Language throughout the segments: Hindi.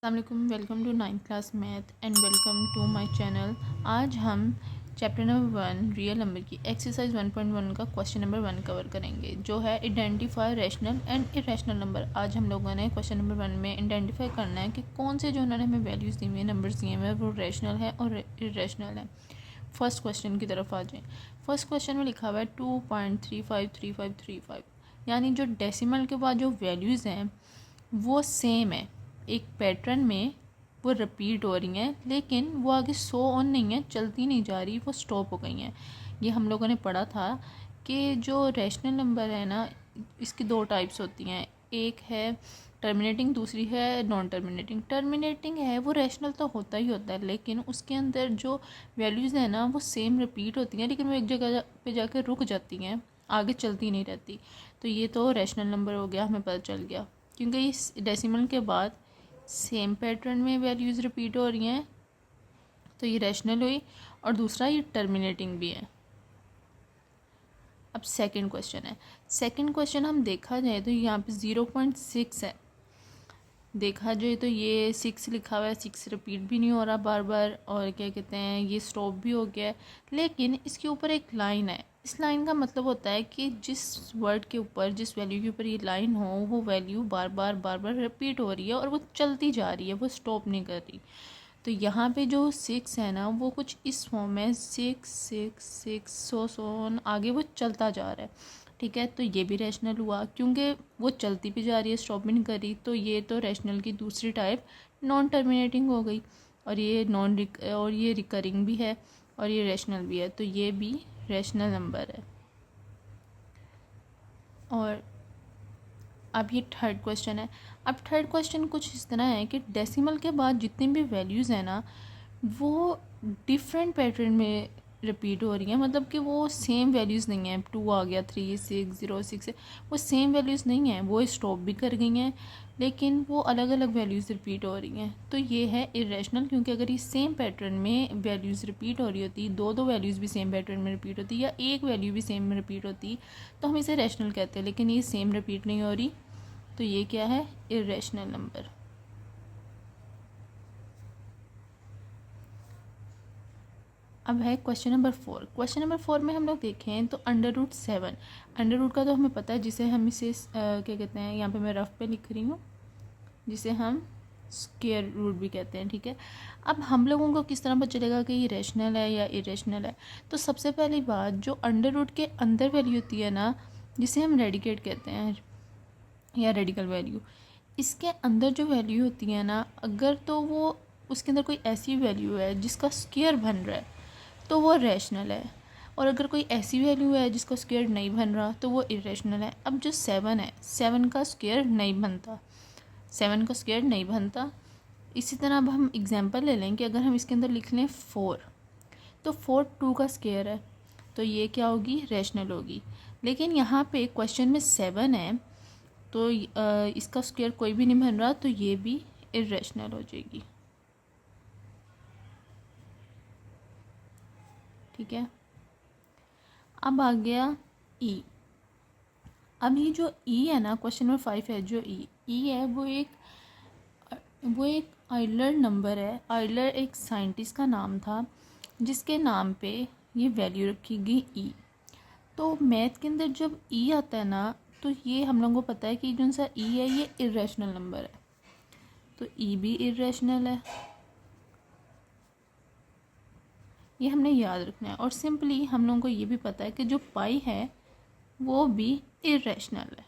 अस्सलामुअलैकुम, welcome to 9th class math and welcome to my channel. आज हम चैप्टर नंबर 1 रियल नंबर की एक्सरसाइज 1.1 का क्वेश्चन नंबर 1 कवर करेंगे, जो है identify rational and irrational number. आज हम लोगों ने क्वेश्चन नंबर 1 में आइडेंटिफाई करना है कि कौन से जो उन्होंने हमें वैल्यूज़ दी हुई है, नंबर्स दिए हुए हैं, वो रैशनल है और इरेशनल है। फर्स्ट क्वेश्चन की तरफ आ जाएँ। फर्स्ट क्वेश्चन में लिखा हुआ है 2.353535, यानी जो डेसिमल के बाद जो वैल्यूज़ हैं वो सेम है, एक पैटर्न में वो रिपीट हो रही हैं, लेकिन वो आगे शो ऑन नहीं है, चलती नहीं जा रही, वो स्टॉप हो गई हैं। ये हम लोगों ने पढ़ा था कि जो रैशनल नंबर है ना, इसकी दो टाइप्स होती हैं, एक है टर्मिनेटिंग, दूसरी है नॉन टर्मिनेटिंग। टर्मिनेटिंग है वो रैशनल तो होता ही होता है, लेकिन उसके अंदर जो वैल्यूज़ हैं ना वो सेम रिपीट होती हैं, लेकिन वो एक जगह पे जाकर रुक जाती हैं, आगे चलती नहीं रहती। तो ये तो रैशनल नंबर हो गया, हमें पता चल गया, क्योंकि इस डेसिमल के बाद सेम पैटर्न में वैल्यूज़ रिपीट हो रही हैं, तो ये रैशनल हुई। और दूसरा ये टर्मिनेटिंग भी है। अब सेकंड क्वेश्चन है। सेकंड क्वेश्चन हम देखा जाए तो यहाँ पे 0.6 है। देखा जाए तो ये 6 लिखा हुआ है, 6 रिपीट भी नहीं हो रहा बार बार, और क्या कहते हैं, ये स्टॉप भी हो गया है। लेकिन इसके ऊपर एक लाइन है। इस लाइन का मतलब होता है कि जिस वर्ड के ऊपर, जिस वैल्यू के ऊपर ये लाइन हो, वो वैल्यू बार बार रिपीट हो रही है और वो चलती जा रही है, वो स्टॉप नहीं कर रही। तो यहाँ पे जो 6 है ना, वो कुछ इस फॉर्म में 6 सो आगे वो चलता जा रहा है। ठीक है, तो ये भी रैशनल हुआ, क्योंकि वो चलती भी जा रही है, स्टॉप भी नहीं कर रही। तो ये तो रैशनल की दूसरी टाइप नॉन टर्मिनेटिंग हो गई। और ये रिकरिंग भी है और ये रैशनल भी है, तो ये भी रैशनल नंबर है। और अब ये थर्ड क्वेश्चन है। अब थर्ड क्वेश्चन कुछ इस तरह है कि डेसिमल के बाद जितनी भी वैल्यूज़ हैं ना, वो डिफरेंट पैटर्न में रिपीट हो रही हैं, मतलब कि वो सेम वैल्यूज़ नहीं हैं। 2 आ गया, 3 6 0 6 है, वो सेम वैल्यूज़ नहीं हैं, वो स्टॉप भी कर गई हैं, लेकिन वो अलग अलग वैल्यूज़ रिपीट हो रही हैं। तो ये है इरेशनल, क्योंकि अगर ये सेम पैटर्न में वैल्यूज़ रिपीट हो रही होती, दो वैल्यूज़ भी सेम पैटर्न में रिपीट होती, या एक वैल्यू भी सेम में रिपीट होती, तो हम इसे रैशनल कहते हैं। लेकिन ये सेम रिपीट नहीं हो रही, तो ये क्या है, इरेशनल नंबर। अब है क्वेश्चन नंबर 4। क्वेश्चन नंबर 4 में हम लोग देखें तो √7, अंडर रूट का तो हमें पता है, जिसे हम इसे क्या कहते हैं, यहाँ पे मैं रफ पे लिख रही हूँ, जिसे हम स्क्वायर रूट भी कहते हैं। ठीक है, अब हम लोगों को किस तरह पता चलेगा कि ये रैशनल है या इरेशनल है? तो सबसे पहली बात, जो अंडर रूट के अंदर वैल्यू होती है ना, जिसे हम रेडिकेट कहते हैं या रेडिकल वैल्यू, इसके अंदर जो वैल्यू होती है ना, अगर तो वो उसके अंदर कोई ऐसी वैल्यू है जिसका स्क्वायर बन रहा है, तो वो रैशनल है। और अगर कोई ऐसी वैल्यू है जिसका स्क्वायर नहीं बन रहा, तो वो इरेशनल है। अब जो 7 है, 7 का स्क्वायर नहीं बनता, 7 का स्क्वायर नहीं बनता। इसी तरह अब हम एग्जांपल ले लें कि अगर हम इसके अंदर लिख लें 4, तो 4 2 का स्क्वायर है, तो ये क्या होगी, रैशनल होगी। लेकिन यहाँ पे क्वेश्चन में 7 है, तो इसका स्क्वायर कोई भी नहीं बन रहा, तो ये भी इरेशनल हो जाएगी। ठीक है, अब आ गया ई। अब ये जो ई है ना, क्वेश्चन नंबर 5 है, जो ई है वो एक आइलर नंबर है। आइलर एक साइंटिस्ट का नाम था, जिसके नाम पे ये वैल्यू रखी गई ई। तो मैथ के अंदर जब ई आता है ना, तो ये हम लोगों को पता है कि जो सा ई है ये इरेशनल नंबर है, तो ई भी इरेशनल है, ये हमने याद रखना है। और सिंपली हम लोगों को ये भी पता है कि जो पाई है वो भी इरेशनल है,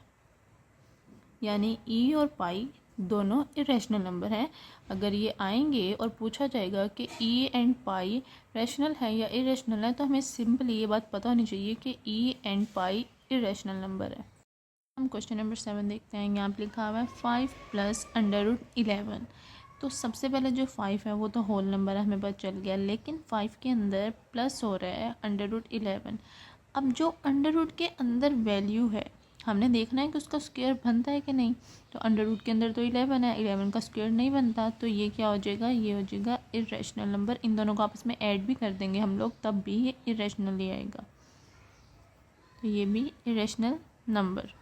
यानी ई और पाई दोनों इरेशनल नंबर हैं। अगर ये आएंगे और पूछा जाएगा कि ई एंड पाई रैशनल है या इरेशनल है, तो हमें सिंपली ये बात पता होनी चाहिए कि E and pi irrational number है। हम क्वेश्चन नंबर 7 देखते हैं। यहाँ पे लिखा हुआ है 5 + √11। तो सबसे पहले जो 5 है वो तो होल नंबर है, हमें पता चल गया, लेकिन 5 के अंदर प्लस हो रहा है √11। अब जो अंडर रूट के अंदर वैल्यू है, हमने देखना है कि उसका स्क्वायर बनता है कि नहीं। तो अंडर रूट के अंदर तो 11 है, 11 का स्क्वायर नहीं बनता, तो ये क्या हो जाएगा, ये हो जाएगा इरेशनल नंबर। इन दोनों को आपस में ऐड भी कर देंगे हम लोग, तब भी ये इरेशनल ही आएगा, तो ये भी इरेशनल नंबर।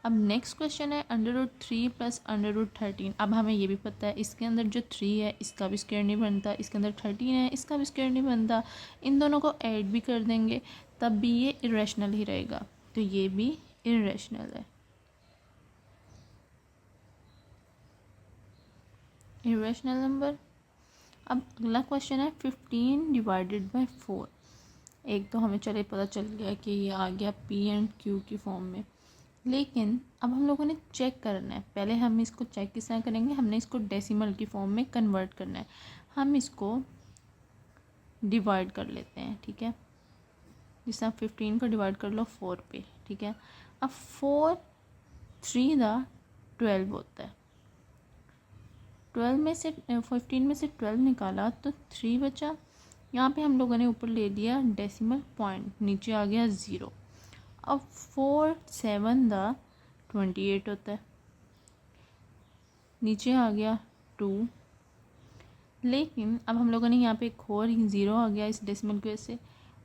अब नेक्स्ट क्वेश्चन है √3 + √13। अब हमें ये भी पता है इसके अंदर जो 3 है इसका भी स्क्वायर नहीं बनता, इसके अंदर 13 है इसका भी स्क्वायर नहीं बनता, इन दोनों को ऐड भी कर देंगे तब भी ये इरेशनल ही रहेगा, तो ये भी इरेशनल है, इरेशनल नंबर। अब अगला क्वेश्चन है 15 / 4। एक तो हमें चले पता चल गया कि ये आ गया P एंड Q की फॉर्म में, लेकिन अब हम लोगों ने चेक करना है। पहले हम इसको चेक किस तरह करेंगे, हमने इसको डेसिमल की फॉर्म में कन्वर्ट करना है। हम इसको डिवाइड कर लेते हैं, ठीक है। जिस तरह 15 को डिवाइड कर लो 4 पे, ठीक है। अब 4 3 दा 12 होता है, 12 में से 15 में से 12 निकाला तो 3 बचा। यहाँ पे हम लोगों ने ऊपर ले लिया डेसिमल पॉइंट, नीचे आ गया 0। अब 4 7 दा 28 होता है, नीचे आ गया 2। लेकिन अब हम लोगों ने यहाँ पे एक और 0 आ गया इस डेसिमल की वजह से,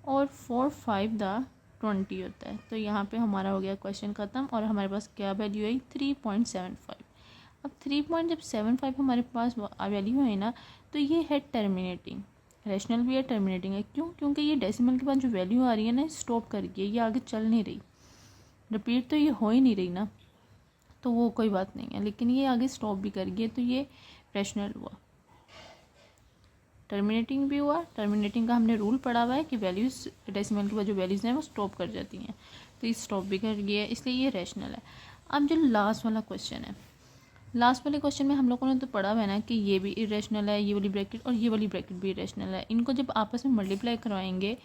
और 4 5 दा 20 होता है। तो यहाँ पे हमारा हो गया क्वेश्चन ख़त्म और हमारे पास क्या वैल्यू आई 3.75। अब 3.75 हमारे पास वैल्यू है ना, तो ये है टर्मिनेटिंग, रैशनल भी है टर्मिनेटिंग है। क्यों? क्योंकि ये डेसिमल के बाद जो वैल्यू आ रही है ना स्टॉप कर गई है, ये आगे चल नहीं रही, रिपीट तो ये हो ही नहीं रही ना, तो वो कोई बात नहीं है, लेकिन ये आगे स्टॉप भी कर गई है तो ये रैशनल हुआ। टर्मिनेटिंग भी हुआ, टर्मिनेटिंग का हमने रूल पढ़ा हुआ है कि वैल्यूज़ डेसिमल के बाद जो वैल्यूज़ हैं वो स्टॉप कर जाती हैं, तो ये स्टॉप भी कर गया है, इसलिए ये रैशनल है। अब जो लास्ट वाला क्वेश्चन है, लास्ट वाले क्वेश्चन में हम लोगों ने तो पढ़ा हुआ है ना कि ये भी इरेशनल है, ये वाली ब्रैकेट और ये वाली ब्रैकेट भी इरेशनल है। इनको जब आपस में मल्टीप्लाई करवाएंगे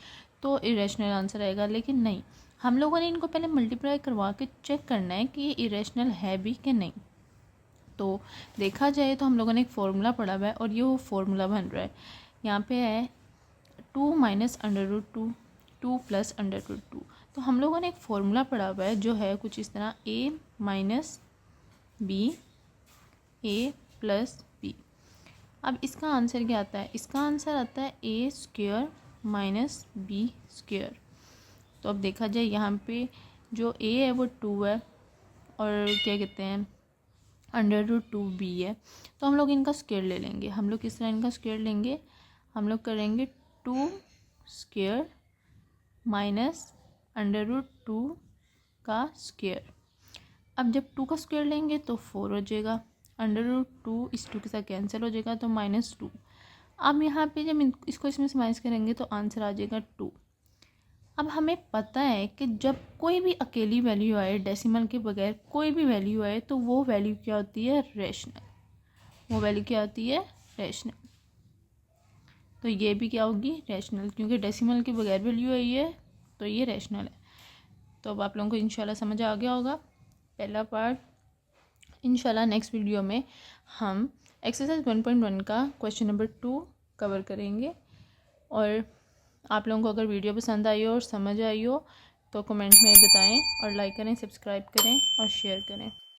तो इरेशनल आंसर आएगा, लेकिन नहीं, हम लोगों ने इनको पहले मल्टीप्लाई करवा के चेक करना है कि ये इरेशनल है भी कि नहीं। तो देखा जाए तो हम लोगों ने एक फ़ॉर्मूला पढ़ा हुआ है और ये वो फार्मूला बन रहा है। यहाँ पे है 2 - √2 2 + √2। तो हम लोगों ने एक फ़ॉर्मूला पढ़ा हुआ है जो है कुछ इस तरह a - b a + b। अब इसका आंसर क्या आता है? इसका आंसर आता है a² - b²। तो अब देखा जाए यहाँ पे जो a है वो 2 है और क्या कहते हैं √2b है, तो हम लोग इनका स्क्वायर ले लेंगे। हम लोग किस तरह इनका स्क्वायर लेंगे, हम लोग करेंगे 2² - √2 का स्क्वायर। अब जब 2 का स्क्वायर लेंगे तो 4 हो जाएगा, √2 इस 2 के साथ कैंसिल हो जाएगा तो -2। अब यहाँ पे जब इसको इसमें से माइनस करेंगे तो आंसर आ जाएगा 2। अब हमें पता है कि जब कोई भी अकेली वैल्यू आए, डेसिमल के बगैर कोई भी वैल्यू आए, तो वो वैल्यू क्या होती है? रैशनल। वो वैल्यू क्या होती है? रैशनल। तो ये भी क्या होगी? रैशनल, क्योंकि डेसिमल के बगैर वैल्यू आई है तो ये रैशनल है। तो अब आप लोगों को इंशाल्लाह समझ आ गया होगा पहला पार्ट। इंशाल्लाह नेक्स्ट वीडियो में हम एक्सरसाइज 1.1 का क्वेश्चन नंबर 2 कवर करेंगे। और आप लोगों को अगर वीडियो पसंद आई हो और समझ आई हो तो कमेंट में बताएं और लाइक करें, सब्सक्राइब करें और शेयर करें।